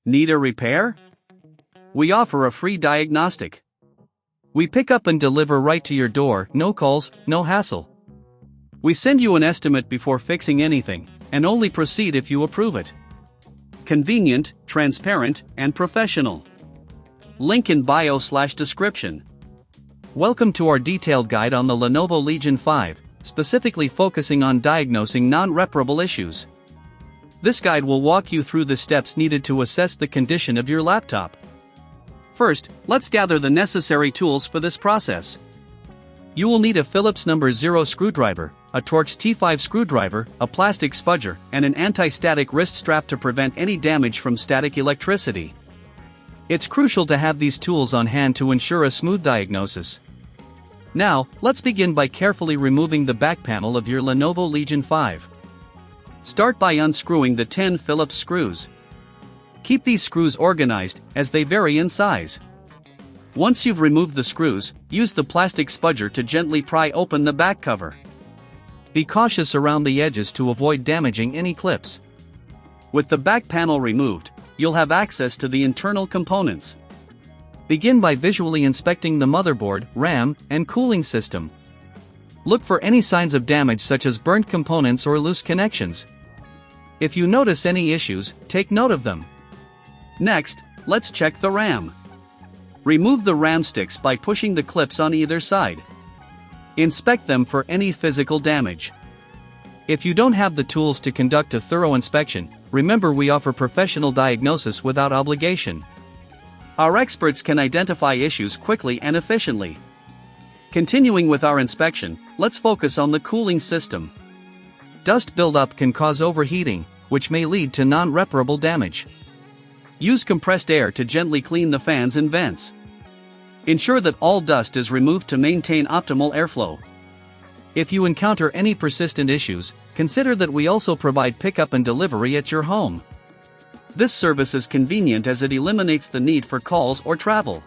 Need a repair? We offer a free diagnostic. We pick up and deliver right to your door, no calls, no hassle. We send you an estimate before fixing anything, and only proceed if you approve it. Convenient, transparent, and professional. Link in bio/description. Welcome to our detailed guide on the Lenovo Legion 5, specifically focusing on diagnosing non-reparable issues. This guide will walk you through the steps needed to assess the condition of your laptop. First, let's gather the necessary tools for this process. You will need a Phillips No. 0 screwdriver, a Torx T5 screwdriver, a plastic spudger, and an anti-static wrist strap to prevent any damage from static electricity. It's crucial to have these tools on hand to ensure a smooth diagnosis. Now, let's begin by carefully removing the back panel of your Lenovo Legion 5. Start by unscrewing the 10 Phillips screws. Keep these screws organized, as they vary in size. Once you've removed the screws, use the plastic spudger to gently pry open the back cover. Be cautious around the edges to avoid damaging any clips. With the back panel removed, you'll have access to the internal components. Begin by visually inspecting the motherboard, RAM, and cooling system. Look for any signs of damage such as burnt components or loose connections. If you notice any issues, take note of them. Next, let's check the RAM. Remove the RAM sticks by pushing the clips on either side. Inspect them for any physical damage. If you don't have the tools to conduct a thorough inspection, remember we offer professional diagnosis without obligation. Our experts can identify issues quickly and efficiently. Continuing with our inspection, let's focus on the cooling system. Dust buildup can cause overheating, which may lead to non-reparable damage. Use compressed air to gently clean the fans and vents. Ensure that all dust is removed to maintain optimal airflow. If you encounter any persistent issues, consider that we also provide pickup and delivery at your home. This service is convenient as it eliminates the need for calls or travel.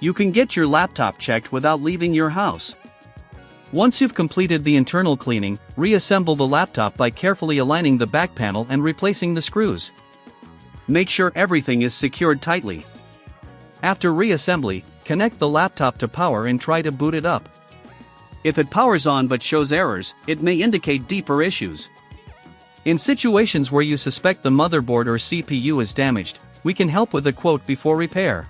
You can get your laptop checked without leaving your house. Once you've completed the internal cleaning, reassemble the laptop by carefully aligning the back panel and replacing the screws. Make sure everything is secured tightly. After reassembly, connect the laptop to power and try to boot it up. If it powers on but shows errors, it may indicate deeper issues. In situations where you suspect the motherboard or CPU is damaged, we can help with a quote before repair.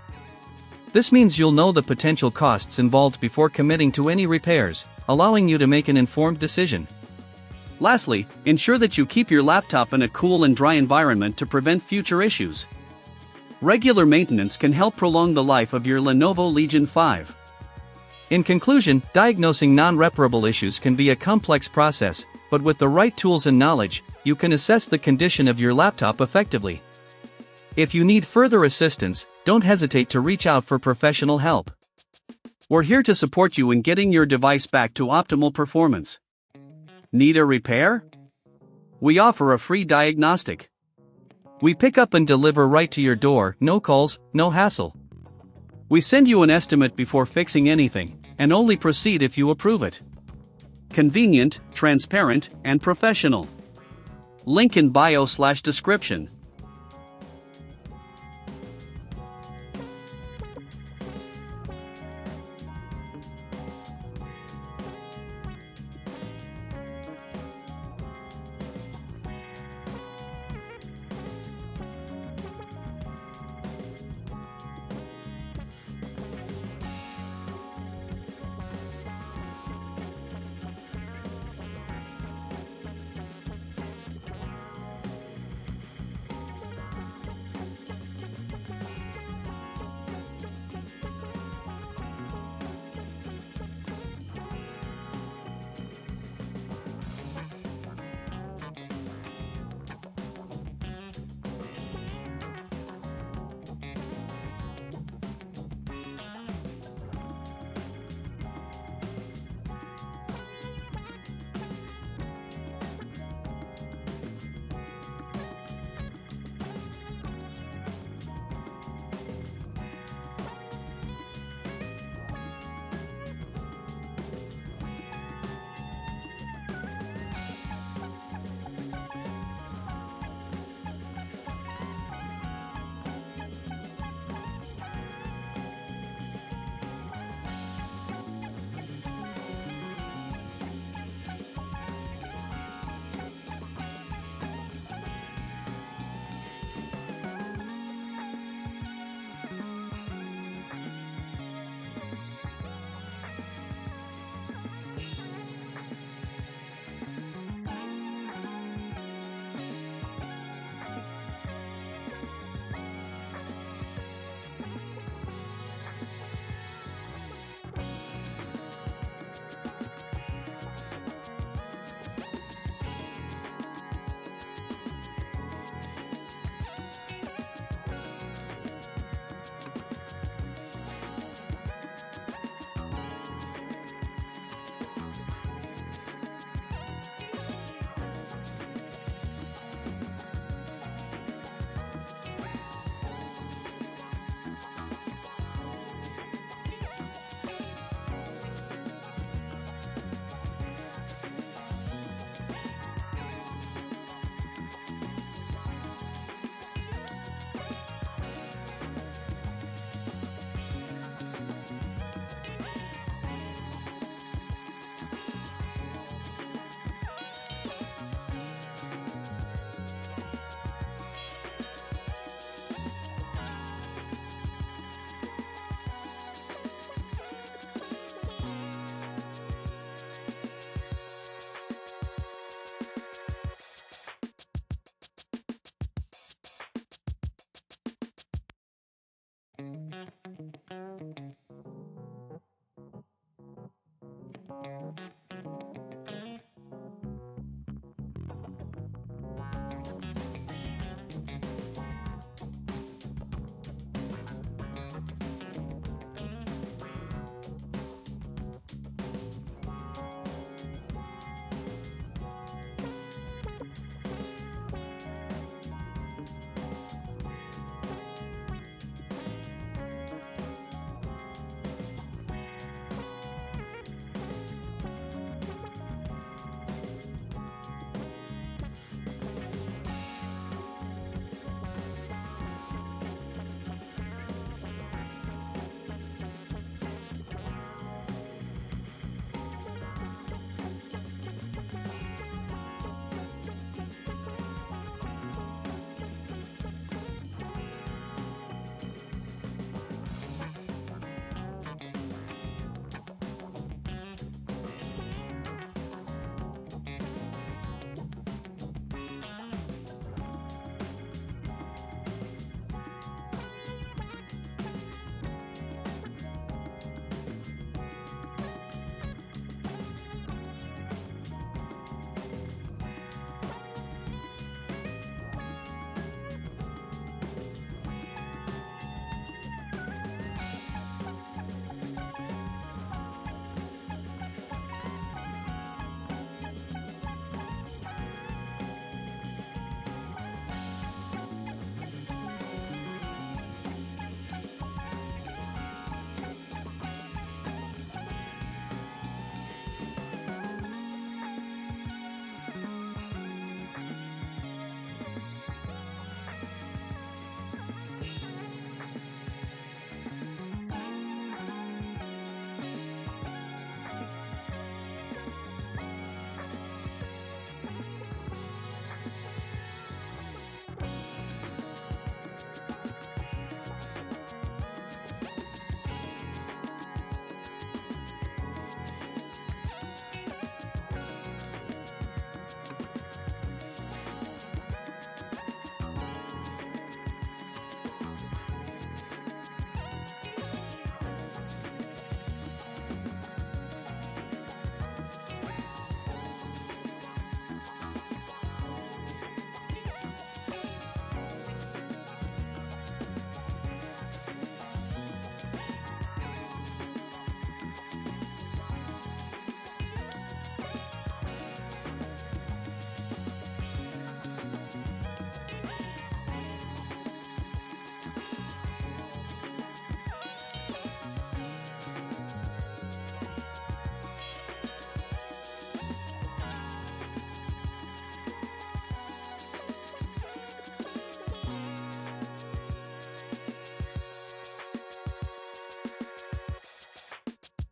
This means you'll know the potential costs involved before committing to any repairs, allowing you to make an informed decision. Lastly, ensure that you keep your laptop in a cool and dry environment to prevent future issues. Regular maintenance can help prolong the life of your Lenovo Legion 5. In conclusion, diagnosing non-reparable issues can be a complex process, but with the right tools and knowledge, you can assess the condition of your laptop effectively. If you need further assistance, don't hesitate to reach out for professional help. We're here to support you in getting your device back to optimal performance. Need a repair? We offer a free diagnostic. We pick up and deliver right to your door, no calls, no hassle. We send you an estimate before fixing anything, and only proceed if you approve it. Convenient, transparent, and professional. Link in bio/description.